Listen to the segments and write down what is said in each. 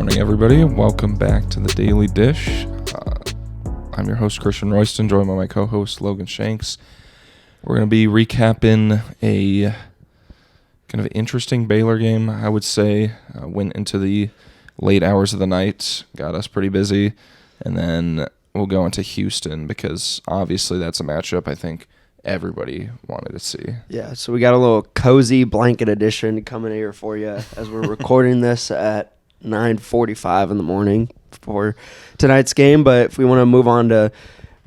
morning, everybody. Welcome back to the Daily Dish. I'm your host, Christian Royston, joined by my co-host, Logan Shanks. We're going to be recapping a kind of interesting Baylor game, I would say. Went into the late hours of the night, got us pretty busy, and then we'll go into Houston because obviously that's a matchup I think everybody wanted to see. Yeah, so we got a little cozy blanket edition coming here for you as we're recording this at 9:45 in the morning for tonight's game. But if we want to move on to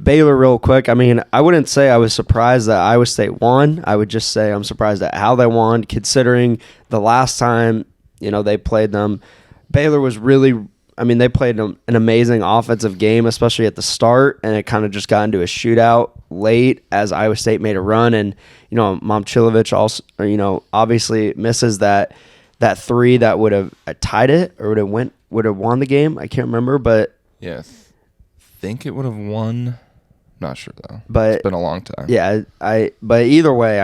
Baylor real quick, I mean, I wouldn't say I was surprised that Iowa State won. I would just say I'm surprised at how they won, considering the last time, they played them. Baylor was really, they played an amazing offensive game, especially at the start, and it kind of just got into a shootout late as Iowa State made a run. And, Momcilovic also, obviously misses that three that would have tied it or would have won the game. I can't remember, but yeah, think it would have won. Not sure though. But it's been a long time. Yeah, but either way,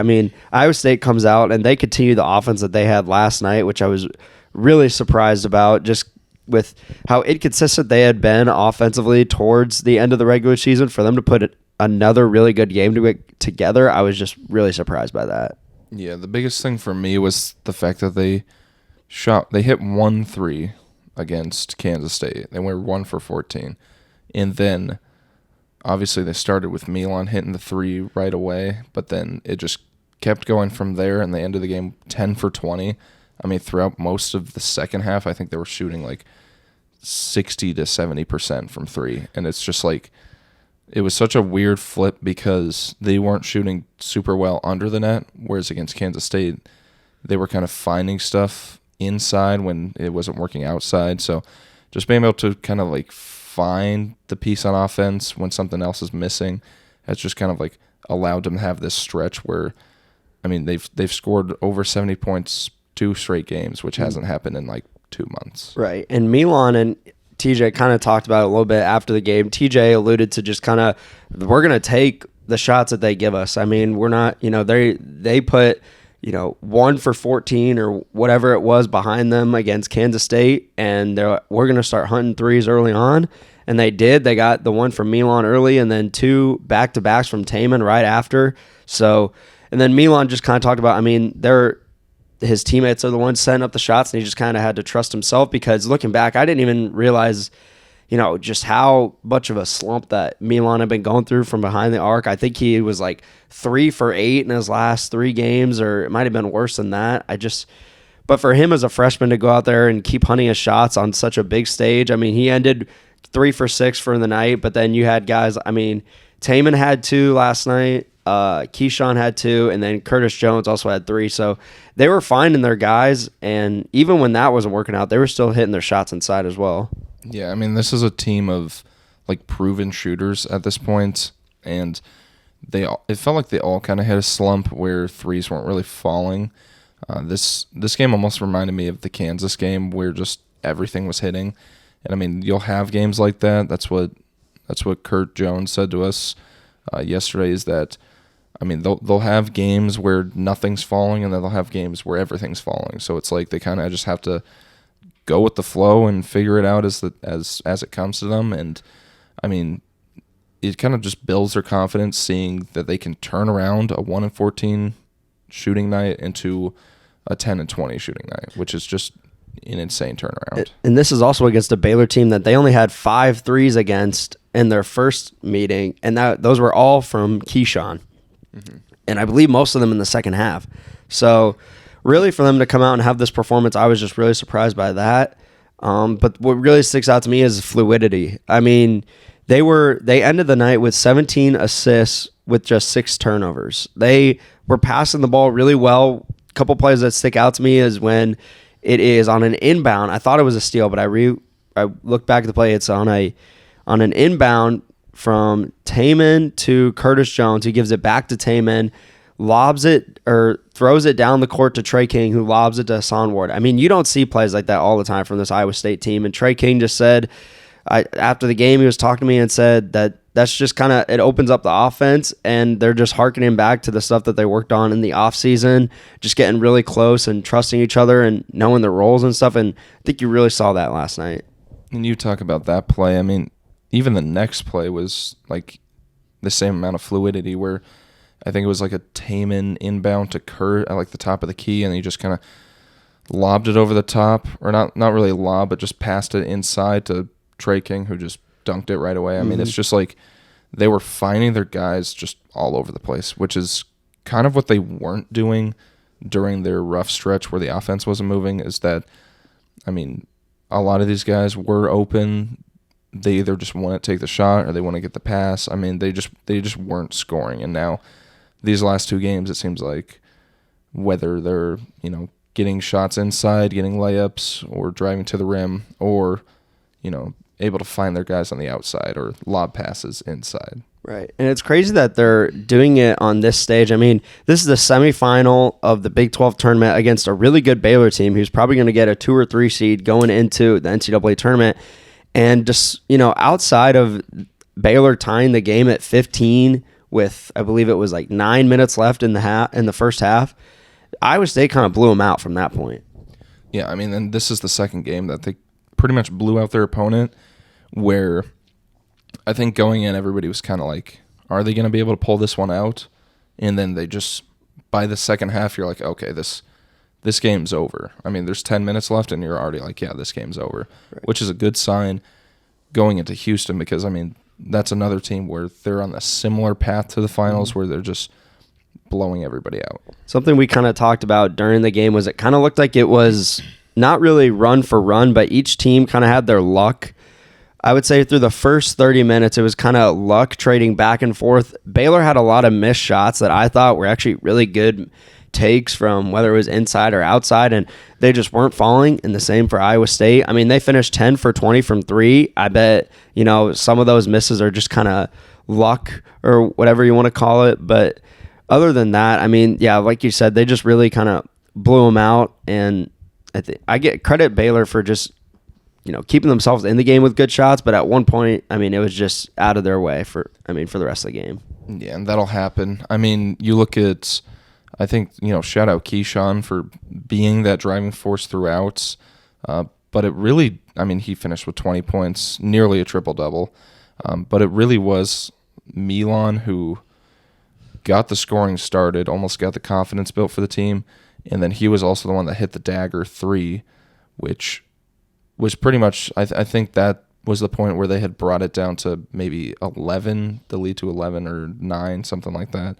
Iowa State comes out and they continue the offense that they had last night, which I was really surprised about, just with how inconsistent they had been offensively towards the end of the regular season. For them to put another really good game together, I was just really surprised by that. Yeah, the biggest thing for me was the fact that they hit 1-3 against Kansas State. They were 1 for 14. And then obviously they started with Milan hitting the three right away, but then it just kept going from there, and they ended the game 10 for 20. Throughout most of the second half, I think they were shooting like 60 to 70% from three. And it's just like, it was such a weird flip because they weren't shooting super well under the net, whereas against Kansas State, they were kind of finding stuff inside when it wasn't working outside. So just being able to kind of like find the piece on offense when something else is missing has just kind of like allowed them to have this stretch where, they've scored over 70 points 2 straight games, which hasn't happened in like 2 months. Right. And Milan and TJ kind of talked about it a little bit after the game. TJ alluded to just kind of, we're going to take the shots that they give us. We're not, they put, 1 for 14 or whatever it was behind them against Kansas State, and we're going to start hunting threes early on. And they did. They got the one from Milan early and then 2 back-to-backs from Taman right after. So, and then Milan just kind of talked about, his teammates are the ones setting up the shots, and he just kind of had to trust himself, because looking back, I didn't even realize, just how much of a slump that Milan had been going through from behind the arc. I think he was like 3 for 8 in his last 3 games, or it might have been worse than that. But for him as a freshman to go out there and keep hunting his shots on such a big stage, he ended 3 for 6 for the night, but then you had guys, Taman had 2 last night. Keyshawn had 2, and then Curtis Jones also had 3. So they were finding their guys, and even when that wasn't working out, they were still hitting their shots inside as well. Yeah, this is a team of like proven shooters at this point, and it felt like they all kind of had a slump where threes weren't really falling. This game almost reminded me of the Kansas game where just everything was hitting, and you'll have games like that. That's what Kurt Jones said to us yesterday, is that they'll have games where nothing's falling, and then they'll have games where everything's falling. So it's like they kind of just have to go with the flow and figure it out as it comes to them. And it kind of just builds their confidence, seeing that they can turn around a 1-14 shooting night into a 10-20 shooting night, which is just an insane turnaround. And this is also against a Baylor team that they only had 5 threes against in their first meeting, and those were all from Keyshawn. Mm-hmm. And I believe most of them in the second half. So really, for them to come out and have this performance, I was just really surprised by that. But what really sticks out to me is fluidity. They ended the night with 17 assists with just 6 turnovers. They were passing the ball really well. A couple plays that stick out to me is when it is on an inbound. I thought it was a steal, but I looked back at the play. It's on an inbound from Taman to Curtis Jones. He gives it back to Taman, lobs it or throws it down the court to Trey King, who lobs it to Hassan Ward. You don't see plays like that all the time from this Iowa State team. And Trey King just said, after the game, he was talking to me and said that that's just kind of, it opens up the offense, and they're just harkening back to the stuff that they worked on in the offseason, just getting really close and trusting each other and knowing their roles and stuff. And I think you really saw that last night. And you talk about that play. I mean, even the next play was like the same amount of fluidity, where I think it was like a Taman inbound to Kurt at like the top of the key, and he just kind of lobbed it over the top, or not really lob, but just passed it inside to Trey King, who just dunked it right away. I mean, it's just like they were finding their guys just all over the place, which is kind of what they weren't doing during their rough stretch where the offense wasn't moving. Is that, I mean, a lot of these guys were open. They either just want to take the shot or they want to get the pass. I mean, they just weren't scoring. And now these last two games, it seems like whether they're, getting shots inside, getting layups, or driving to the rim, or, able to find their guys on the outside or lob passes inside. Right. And it's crazy that they're doing it on this stage. I mean, this is the semifinal of the Big 12 tournament against a really good Baylor team who's probably going to get a 2 or 3 seed going into the NCAA tournament. And just, outside of Baylor tying the game at 15 with, I believe it was like 9 minutes left in the first half, Iowa State kind of blew them out from that point. Yeah, I mean, and this is the second game that they pretty much blew out their opponent, where I think going in, everybody was kind of like, are they going to be able to pull this one out? And then they just, by the second half, you're like, okay, this game's over. I mean, there's 10 minutes left, and you're already like, yeah, this game's over, right. Which is a good sign going into Houston, because, I mean, that's another team where they're on a similar path to the finals, where they're just blowing everybody out. Something we kind of talked about during the game was it kind of looked like it was not really run for run, but each team kind of had their luck. I would say through the first 30 minutes, it was kind of luck trading back and forth. Baylor had a lot of missed shots that I thought were actually really good takes from whether it was inside or outside, and they just weren't falling. And the same for Iowa State. I mean, they finished 10 for 20 from 3. I bet, some of those misses are just kind of luck or whatever you want to call it. But other than that, I mean, yeah, like you said, they just really kind of blew them out. And I get credit Baylor for just, keeping themselves in the game with good shots. But at one point, I mean, it was just out of their way for the rest of the game. Yeah, and that'll happen. I mean, you look at, I think, shout out Keyshawn for being that driving force throughout. But it really, I mean, he finished with 20 points, nearly a triple-double. But it really was Milan who got the scoring started, almost got the confidence built for the team. And then he was also the one that hit the dagger 3, which was pretty much, I think that was the point where they had brought it down to maybe 11, the lead to 11 or 9, something like that.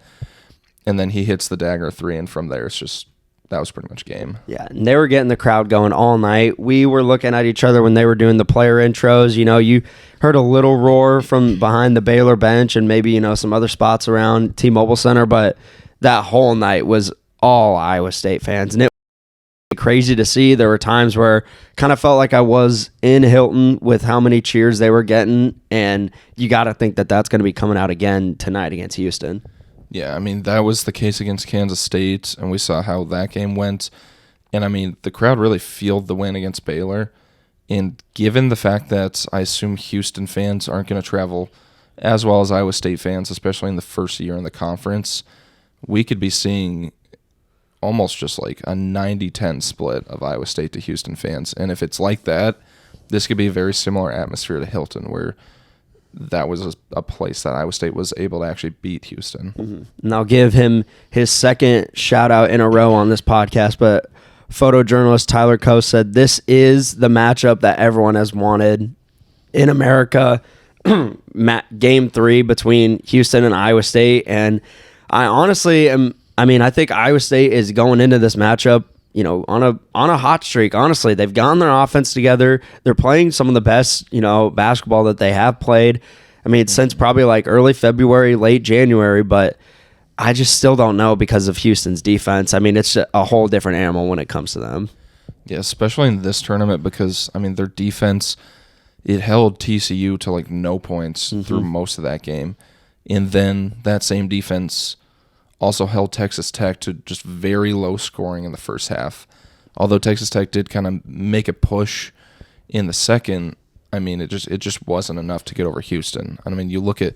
And then he hits the dagger 3, and from there, it's just, that was pretty much game. Yeah, and they were getting the crowd going all night. We were looking at each other when they were doing the player intros. You heard a little roar from behind the Baylor bench and maybe, some other spots around T-Mobile Center, but that whole night was all Iowa State fans, and it was crazy to see. There were times where kind of felt like I was in Hilton with how many cheers they were getting, and you got to think that that's going to be coming out again tonight against Houston. Yeah, I mean, that was the case against Kansas State, and we saw how that game went. And, I mean, the crowd really fueled the win against Baylor. And given the fact that I assume Houston fans aren't going to travel as well as Iowa State fans, especially in the first year in the conference, we could be seeing almost just like a 90-10 split of Iowa State to Houston fans. And if it's like that, this could be a very similar atmosphere to Hilton, where that was a place that Iowa State was able to actually beat Houston. Mm-hmm. And I'll give him his second shout out in a row on this podcast, but photojournalist Tyler Coe said this is the matchup that everyone has wanted in America. Game 3 between Houston and Iowa State. And I honestly I think Iowa State is going into this matchup, on a hot streak. Honestly, they've gotten their offense together. They're playing some of the best, basketball that they have played. I mean, since probably like early February, late January, but I just still don't know because of Houston's defense. I mean, it's a whole different animal when it comes to them. Yeah, especially in this tournament because, I mean, their defense, it held TCU to like no points through most of that game. And then that same defense also held Texas Tech to just very low scoring in the first half. Although Texas Tech did kind of make a push in the second, I mean, it just wasn't enough to get over Houston. I mean, you look at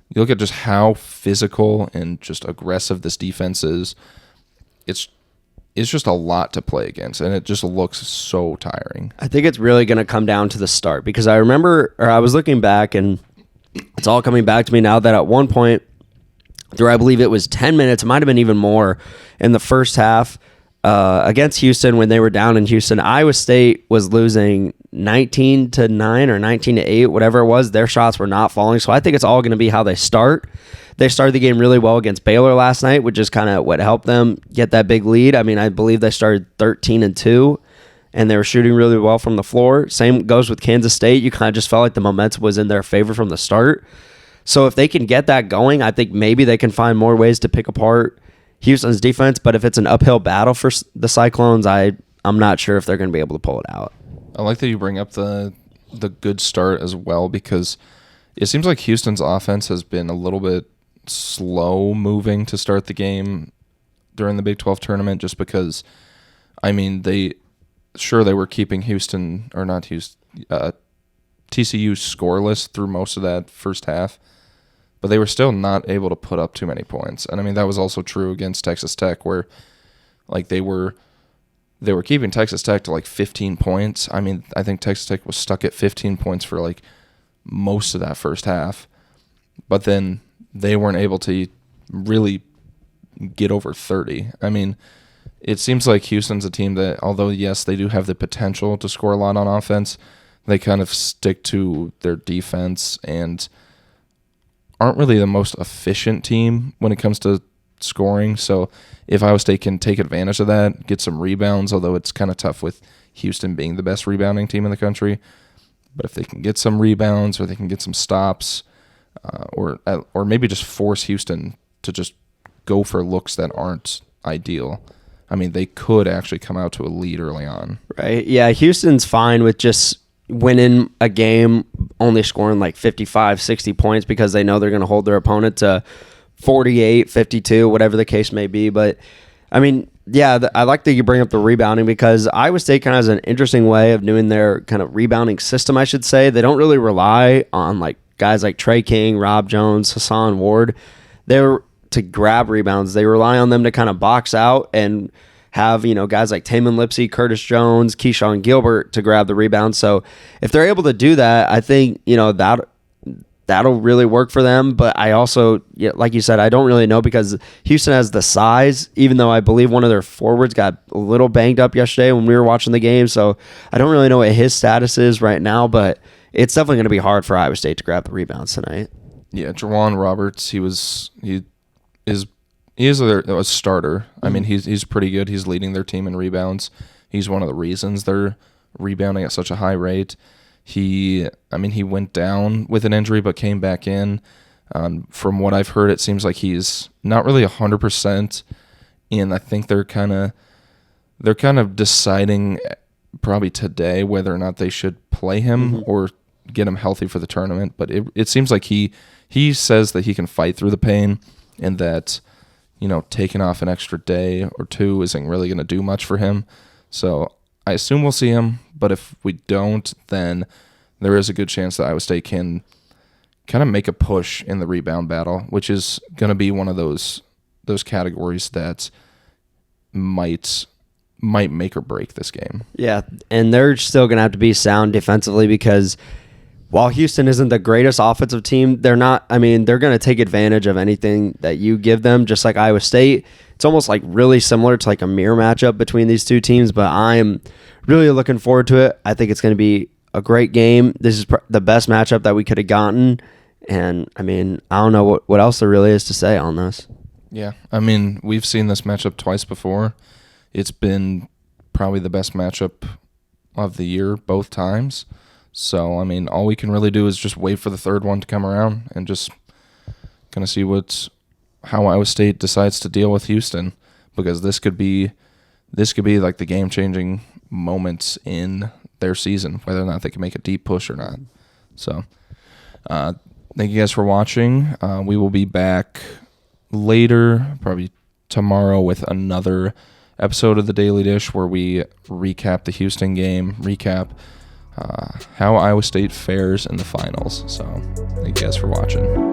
You look at just how physical and just aggressive this defense is. It's just a lot to play against, and it just looks so tiring. I think it's really going to come down to the start, because I was looking back, and it's all coming back to me now that at one point, through I believe it was 10 minutes, it might have been even more, in the first half against Houston, when they were down in Houston, Iowa State was losing 19-9 or 19-8, whatever it was. Their shots were not falling, so I think it's all going to be how they start. They started the game really well against Baylor last night, which is kind of what helped them get that big lead. I mean, I believe they started 13-2, and they were shooting really well from the floor. Same goes with Kansas State. You kind of just felt like the momentum was in their favor from the start. So if they can get that going, I think maybe they can find more ways to pick apart Houston's defense. But if it's an uphill battle for the Cyclones, I'm not sure if they're going to be able to pull it out. I like that you bring up the good start as well, because it seems like Houston's offense has been a little bit slow moving to start the game during the Big 12 tournament, just because, I mean, they were keeping TCU scoreless through most of that first half, but they were still not able to put up too many points. And I mean, that was also true against Texas Tech, where like they were keeping Texas Tech to like 15 points. I mean, I think Texas Tech was stuck at 15 points for like most of that first half, but then they weren't able to really get over 30. I mean, it seems like Houston's a team that, although, yes, they do have the potential to score a lot on offense, they kind of stick to their defense and aren't really the most efficient team when it comes to scoring. So if Iowa State can take advantage of that, get some rebounds, although it's kind of tough with Houston being the best rebounding team in the country, but if they can get some rebounds or they can get some stops, or maybe just force Houston to just go for looks that aren't ideal, I mean, they could actually come out to a lead early on. Right. Yeah, Houston's fine with just winning a game, only scoring like 55, 60 points, because they know they're going to hold their opponent to 48, 52, whatever the case may be. But, I mean, yeah, I like that you bring up the rebounding, because Iowa State kind of has an interesting way of doing their kind of rebounding system, I should say. They don't really rely on like guys like Trey King, Rob Jones, Hassan Ward. They're to grab rebounds. They rely on them to kind of box out and have, guys like Taman Lipsey, Curtis Jones, Keyshawn Gilbert to grab the rebound. So if they're able to do that, I think, that'll really work for them. But I also, like you said, I don't really know, because Houston has the size, even though I believe one of their forwards got a little banged up yesterday when we were watching the game. So I don't really know what his status is right now, but it's definitely going to be hard for Iowa State to grab the rebounds tonight. Yeah, Jawan Roberts, he is a starter. I mean, he's pretty good. He's leading their team in rebounds. He's one of the reasons they're rebounding at such a high rate. He went down with an injury but came back in. From what I've heard, it seems like he's not really 100%, and I think they're kind of deciding probably today whether or not they should play him or get him healthy for the tournament. But it seems like he says that he can fight through the pain, and that taking off an extra day or two isn't really going to do much for him. So I assume we'll see him, but if we don't, then there is a good chance that Iowa State can kind of make a push in the rebound battle, which is going to be one of those categories that might make or break this game. Yeah, and they're still going to have to be sound defensively, because while Houston isn't the greatest offensive team, they're going to take advantage of anything that you give them, just like Iowa State. It's almost like really similar to like a mirror matchup between these two teams, but I'm really looking forward to it. I think it's going to be a great game. This is the best matchup that we could have gotten, and I don't know what else there really is to say on this. Yeah, we've seen this matchup twice before. It's been probably the best matchup of the year both times. So, all we can really do is just wait for the third one to come around and just kind of see how Iowa State decides to deal with Houston, because this could be like the game-changing moments in their season, whether or not they can make a deep push or not. So, thank you guys for watching. We will be back later, probably tomorrow, with another episode of the Daily Dish where we recap the Houston game, recap how Iowa State fares in the finals. So thank you guys for watching.